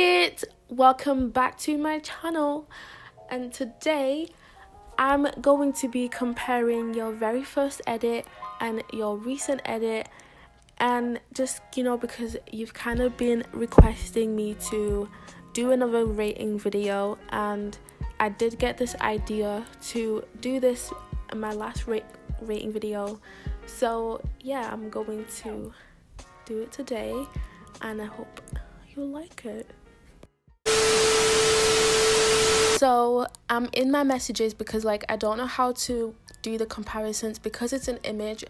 Period. Welcome back to my channel, and today I'm going to be comparing your very first edit and your recent edit, and just, you know, because you've kind of been requesting me to do another rating video, and I did get this idea to do this in my last rating video. So yeah, I'm going to do it today, and I hope you'll like it. So I'm in my messages because I don't know how to do the comparisons because it's an image.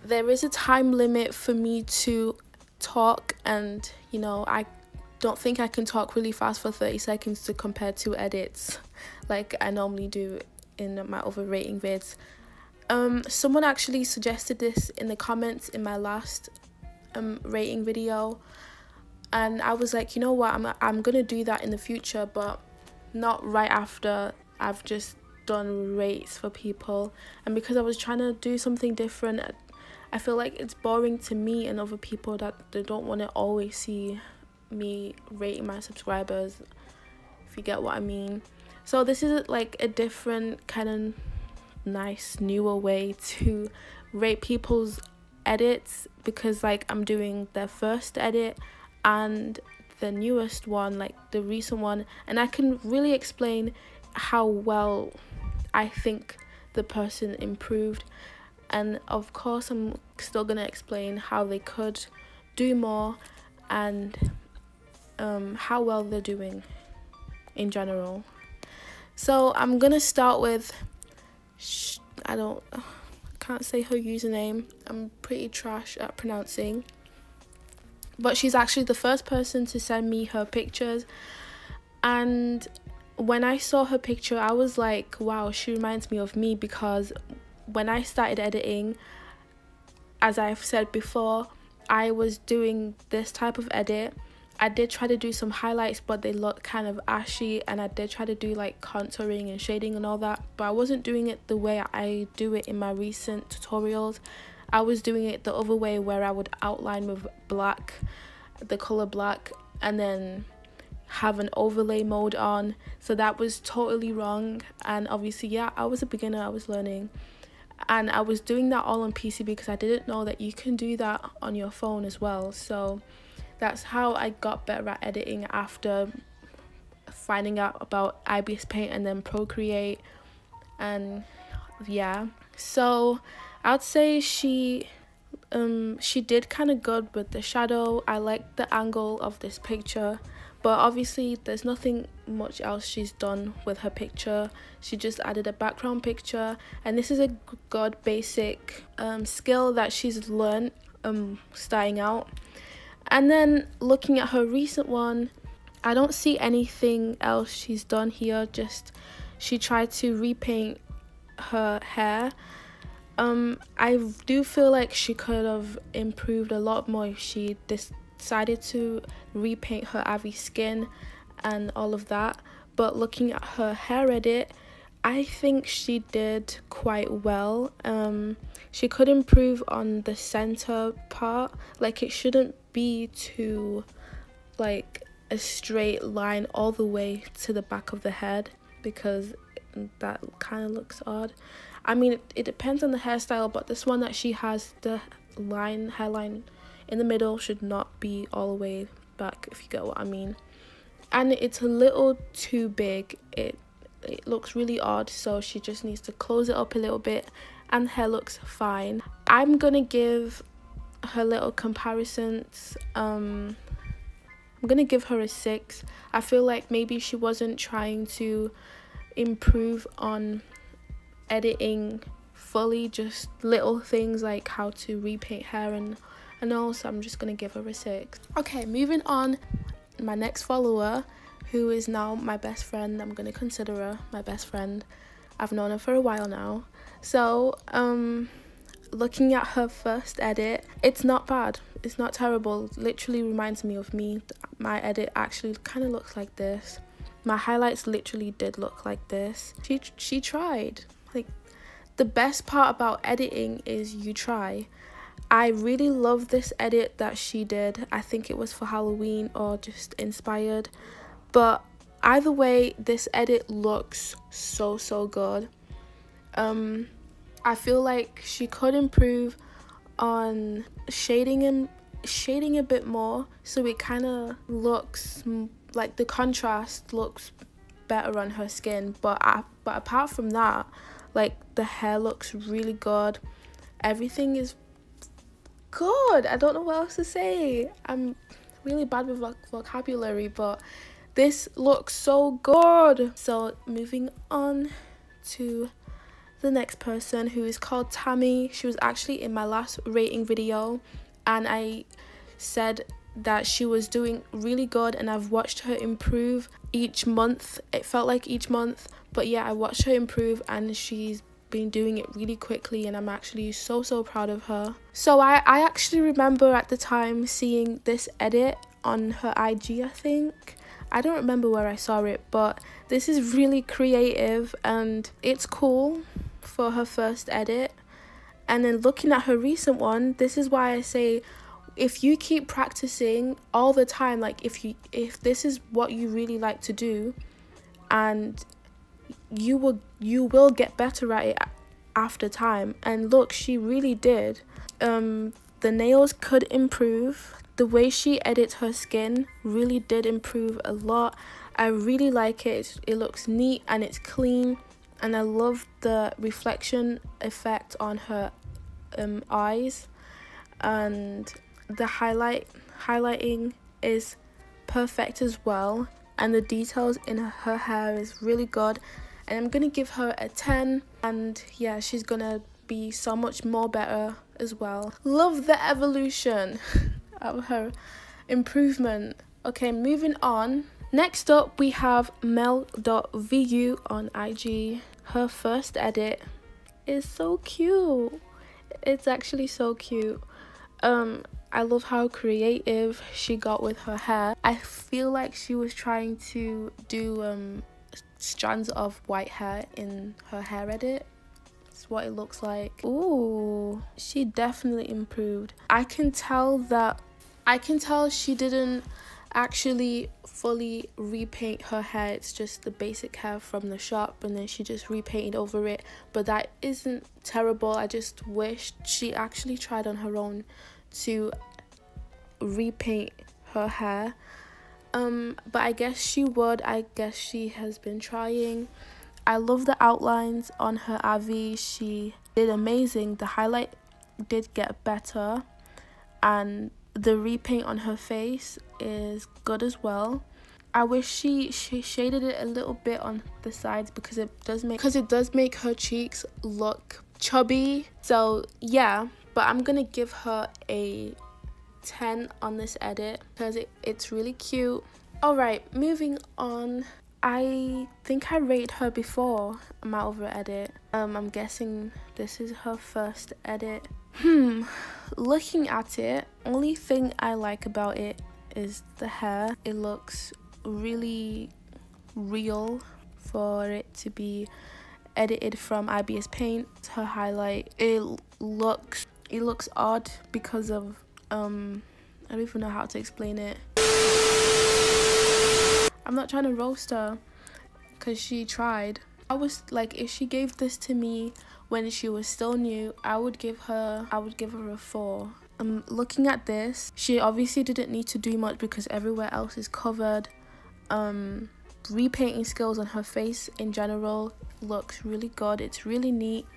There is a time limit for me to talk, and you know, I don't think I can talk really fast for 30 seconds to compare two edits like I normally do in my other rating vids. Someone actually suggested this in the comments in my last rating video, and I was like, you know what, I'm gonna do that in the future, but not right after I've just done rates for people. And because I was trying to do something different, I feel like it's boring to me and other people that they don't want to always see me rating my subscribers, if you get what I mean. So this is like a different kind of nice newer way to rate people's edits, because like I'm doing their first edit and the newest one, like the recent one, and I can really explain how well I think the person improved. And of course I'm still gonna explain how they could do more and how well they're doing in general. So I'm gonna start with I can't say her username. I'm pretty trash at pronouncing, but she's actually the first person to send me her pictures, and when I saw her picture I was like, wow, she reminds me of me, because when I started editing, as I've said before, I was doing this type of edit. I did try to do some highlights, but they look kind of ashy, and I did try to do like contouring and shading and all that, but I wasn't doing it the way I do it in my recent tutorials. I was doing it the other way, where I would outline with black, the color black, and then have an overlay mode on. So that was totally wrong, and obviously, yeah, I was a beginner, I was learning, and I was doing that all on PC because I didn't know that you can do that on your phone as well. So that's how I got better at editing after finding out about IBS Paint and then Procreate. And yeah, so I'd say she did kind of good with the shadow. I like the angle of this picture, but obviously there's nothing much else she's done with her picture. She just added a background picture, and this is a good basic skill that she's learned starting out. And then looking at her recent one, I don't see anything else she's done here. Just she tried to repaint her hair. I do feel like she could have improved a lot more if she decided to repaint her Abby skin and all of that. But looking at her hair edit, I think she did quite well. She could improve on the center part. Like, it shouldn't be too like a straight line all the way to the back of the head, because that kind of looks odd. I mean, it depends on the hairstyle, but this one that she has, the hairline in the middle should not be all the way back, if you get what I mean. And it's a little too big. It looks really odd, so she just needs to close it up a little bit, and the hair looks fine. I'm gonna give her little comparisons. I'm gonna give her a 6. I feel like maybe she wasn't trying to improve on editing fully, just little things like how to repaint hair and all, so I'm just gonna give her a 6. Okay, moving on, my next follower, who is now my best friend. I'm gonna consider her my best friend. I've known her for a while now. So looking at her first edit, it's not bad, it's not terrible. Literally reminds me of me. My edit actually kind of looks like this. My highlights literally did look like this. She tried. Like, the best part about editing is you try. I really love this edit that she did. I think it was for Halloween or just inspired, but either way, this edit looks so good. I feel like she could improve on shading a bit more, so it kind of looks like the contrast looks better on her skin. But apart from that, like, the hair looks really good. Everything is good. I don't know what else to say. I'm really bad with vocabulary, but this looks so good. So moving on to the next person, who is called Tammy. She was actually in my last rating video, and I said that she was doing really good, and I've watched her improve each month. It felt like each month, but yeah, I watched her improve, and she's been doing it really quickly, and I'm actually so proud of her. So I actually remember at the time seeing this edit on her IG, I think. I don't remember where I saw it, but this is really creative and it's cool for her first edit. And then looking at her recent one, this is why I say, if you keep practicing all the time, like if this is what you really like to do, and you will get better at it after time. And look, she really did. The nails could improve. The way she edits her skin really did improve a lot. I really like it. It looks neat and it's clean, and I love the reflection effect on her eyes, and the highlighting is perfect as well, and the details in her hair is really good, and I'm gonna give her a 10. And yeah, she's gonna be so much more better as well. Love the evolution of her improvement. Okay, moving on. Next up we have mel.vu on IG. Her first edit is so cute. It's actually so cute. I love how creative she got with her hair. I feel like she was trying to do strands of white hair in her hair edit. It's what it looks like. Ooh, she definitely improved. I can tell she didn't actually fully repaint her hair. It's just the basic hair from the shop, and then she just repainted over it, but that isn't terrible. I just wish she actually tried on her own to repaint her hair, but I guess she would. I guess she has been trying. I love the outlines on her Avi. She did amazing. The highlight did get better, and the repaint on her face is good as well. I wish she shaded it a little bit on the sides, because it does make her cheeks look chubby. So yeah, but I'm gonna give her a 10 on this edit because it's really cute. All right, moving on. I think I rated her before my other edit. I'm guessing this is her first edit. Looking at it, only thing I like about it is the hair. It looks really real for it to be edited from IBS Paint. Her highlight, it looks odd because of I don't even know how to explain it. I'm not trying to roast her because she tried. I was like, if she gave this to me when she was still new, I would give her a 4. Looking at this, she obviously didn't need to do much because everywhere else is covered. Repainting skills on her face in general looks really good. It's really neat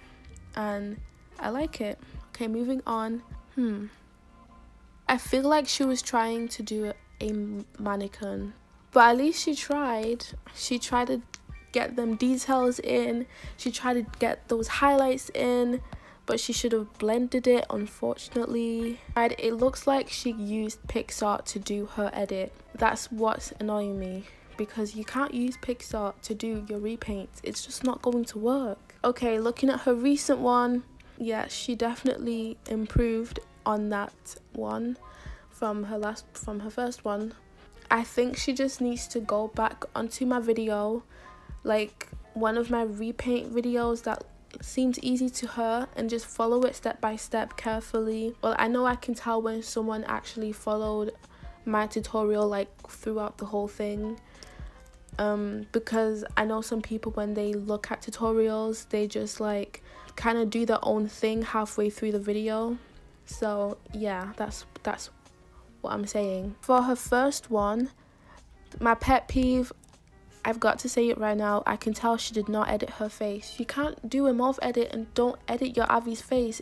and I like it. Okay, moving on. I feel like she was trying to do a mannequin, but at least she tried. She tried to get them details in. She tried to get those highlights in, but she should have blended it, unfortunately. And it looks like she used Pixar to do her edit. That's what's annoying me, because you can't use Pixar to do your repaints. It's just not going to work. Okay, looking at her recent one, yeah, she definitely improved on that one from her first one. I think she just needs to go back onto my video, like one of my repaint videos that seems easy to her and just follow it step by step carefully. Well, I know I can tell when someone actually followed my tutorial like throughout the whole thing, because I know some people, when they look at tutorials, they just like kind of do their own thing halfway through the video. So yeah, that's what I'm saying. For her first one, my pet peeve, I've got to say it right now, I can tell she did not edit her face. You can't do a morph edit and don't edit your Avi's face.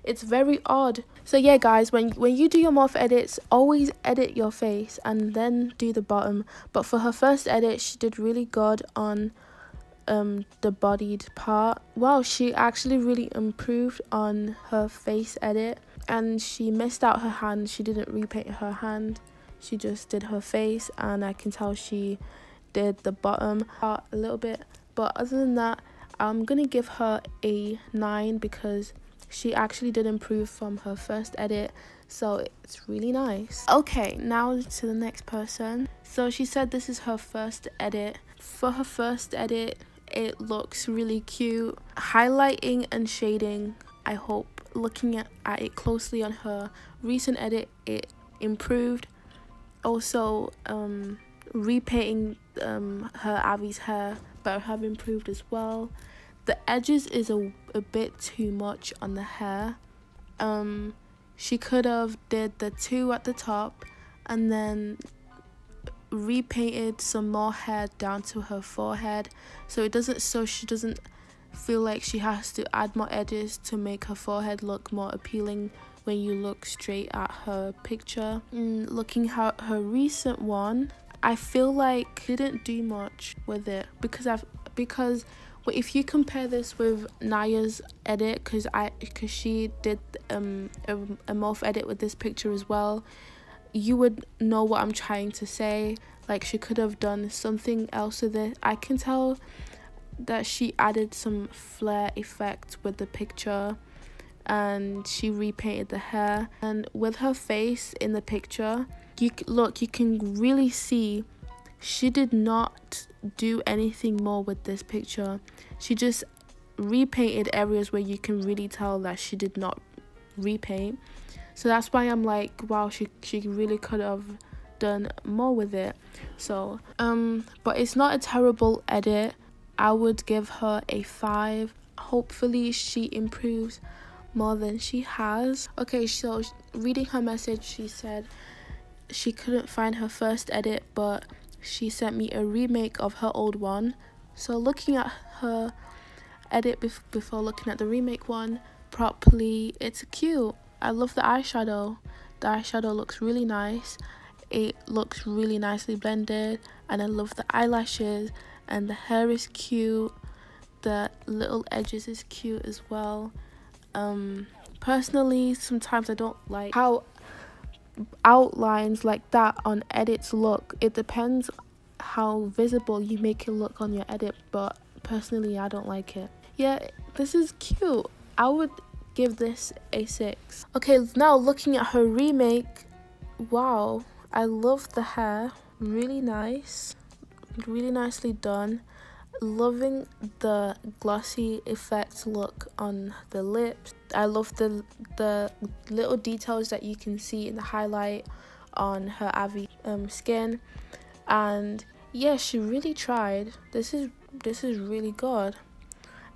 It's very odd. So yeah guys, when you do your morph edits, always edit your face and then do the bottom. But for her first edit, she did really good on the bodied part. Wow, she actually really improved on her face edit, and she missed out her hand. She didn't repaint her hand, she just did her face, and I can tell she did the bottom part a little bit. But other than that, I'm gonna give her a 9 because she actually did improve from her first edit, so it's really nice. Okay, now to the next person. So she said this is her first edit. For her first edit, it looks really cute. Highlighting and shading, I hope, looking at it closely on her recent edit, it improved. Also, repainting her Avi's hair but have improved as well. The edges is a bit too much on the hair. She could have did the 2 at the top and then repainted some more hair down to her forehead, so she doesn't feel like she has to add more edges to make her forehead look more appealing when you look straight at her picture. Looking at her recent one, I feel like didn't do much with it because if you compare this with Naya's edit, because she did a morph edit with this picture as well, you would know what I'm trying to say. Like, she could have done something else with it. I can tell that she added some flare effect with the picture, and she repainted the hair. And with her face in the picture, you can really see she did not do anything more with this picture. She just repainted areas where you can really tell that she did not repaint. So that's why I'm like, wow, she really could have done more with it. So but it's not a terrible edit. I would give her a 5. Hopefully she improves more than she has. Okay, so reading her message, she said she couldn't find her first edit, but she sent me a remake of her old one. So looking at her edit before looking at the remake one properly, it's cute. I love the eyeshadow. The eyeshadow looks really nice. It looks really nicely blended, and I love the eyelashes, and the hair is cute. The little edges is cute as well. Personally, sometimes I don't like how outlines like that on edits look. It depends how visible you make it look on your edit, but personally I don't like it. Yeah, this is cute. I would give this a 6. Okay, now looking at her remake, wow, I love the hair. Really nice, really nicely done. Loving the glossy effect look on the lips. I love the little details that you can see in the highlight on her Avi skin. And yeah, she really tried. This is really good.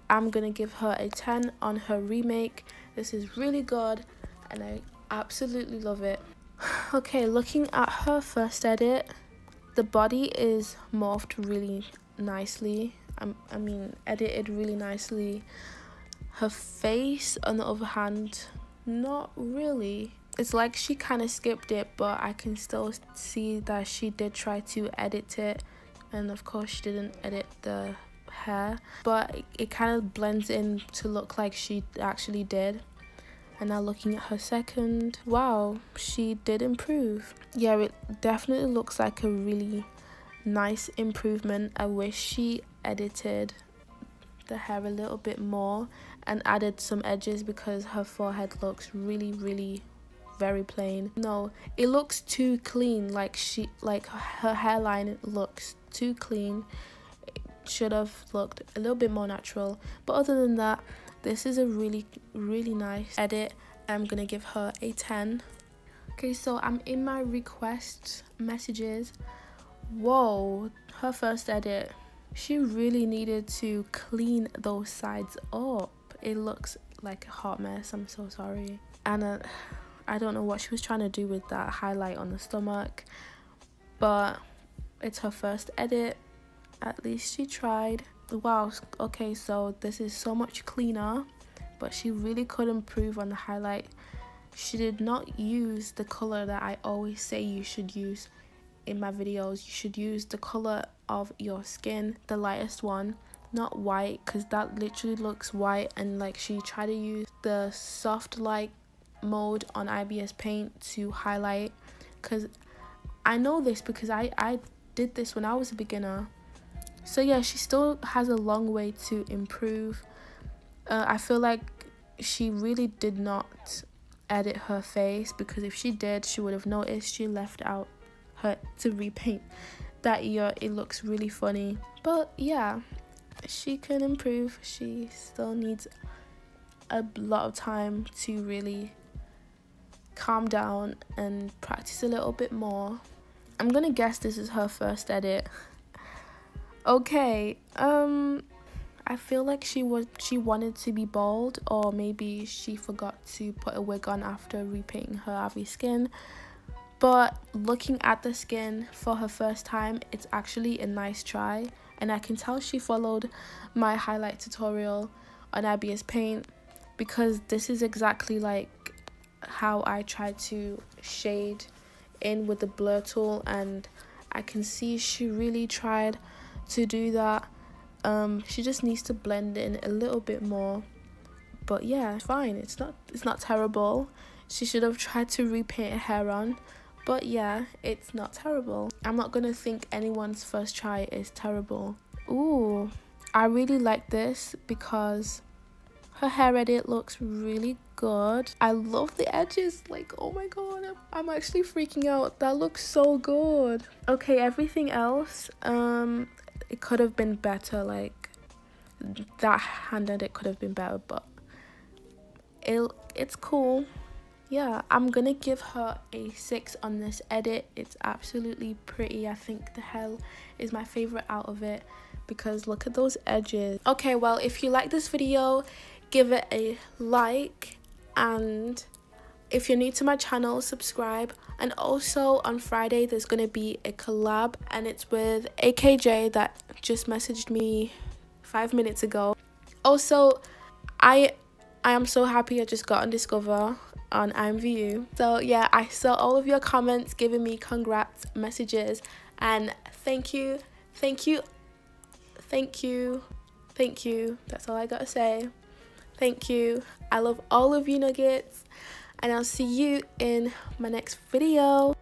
I'm gonna give her a 10 on her remake. This is really good and I absolutely love it. Okay, looking at her first edit, the body is morphed really nicely. I mean, edited really nicely. Her face, on the other hand, not really. It's like she kind of skipped it, but I can still see that she did try to edit it, and of course she didn't edit the hair, but it kind of blends in to look like she actually did. And now looking at her second, wow, she did improve. Yeah, it definitely looks like a really nice improvement. I wish she edited the hair a little bit more and added some edges, because her forehead looks really very plain. No, it looks too clean. Like her hairline looks too clean. should have looked a little bit more natural, but other than that, this is a really nice edit. I'm gonna give her a 10. Okay, so I'm in my request messages. Whoa, her first edit, she really needed to clean those sides up. It looks like a hot mess. I'm so sorry. And I don't know what she was trying to do with that highlight on the stomach, but it's her first edit. At least she tried. Wow, okay, so this is so much cleaner, but she really could improve on the highlight. She did not use the color that I always say you should use in my videos. You should use the color of your skin, the lightest one, not white, because that literally looks white. And like, she tried to use the soft light mode on IBS Paint to highlight, because I know this because I did this when I was a beginner. So yeah, she still has a long way to improve. I feel like she really did not edit her face, because if she did, she would have noticed she left out her to repaint that ear. It looks really funny, but yeah, she can improve. She still needs a lot of time to really calm down and practice a little bit more. I'm gonna guess this is her first edit. Okay, I feel like she wanted to be bald, or maybe she forgot to put a wig on after repainting her Avi skin. But looking at the skin for her first time, it's actually a nice try, and I can tell she followed my highlight tutorial on IBS Paint, because this is exactly like how I try to shade in with the blur tool, and I can see she really tried to do that. She just needs to blend in a little bit more, but yeah, fine. It's not terrible. She should have tried to repaint her hair on, but yeah, it's not terrible. I'm not gonna think anyone's first try is terrible. Ooh, I really like this because her hair edit looks really good. I love the edges. Like, oh my god, I'm actually freaking out. That looks so good. Okay, everything else, it could have been better. Like, that hand edit could have been better, but it's cool. Yeah, I'm gonna give her a 6 on this edit. It's absolutely pretty. I think the hair is my favorite out of it, because look at those edges. Okay, well, if you like this video, give it a like, and if you're new to my channel, subscribe. And also on Friday there's gonna be a collab, and it's with AKJ that just messaged me 5 minutes ago. Also, I am so happy I just got on Discover on Imvu. So yeah, I saw all of your comments giving me congrats messages, and thank you. That's all I gotta say. Thank you. I love all of you nuggets, and I'll see you in my next video.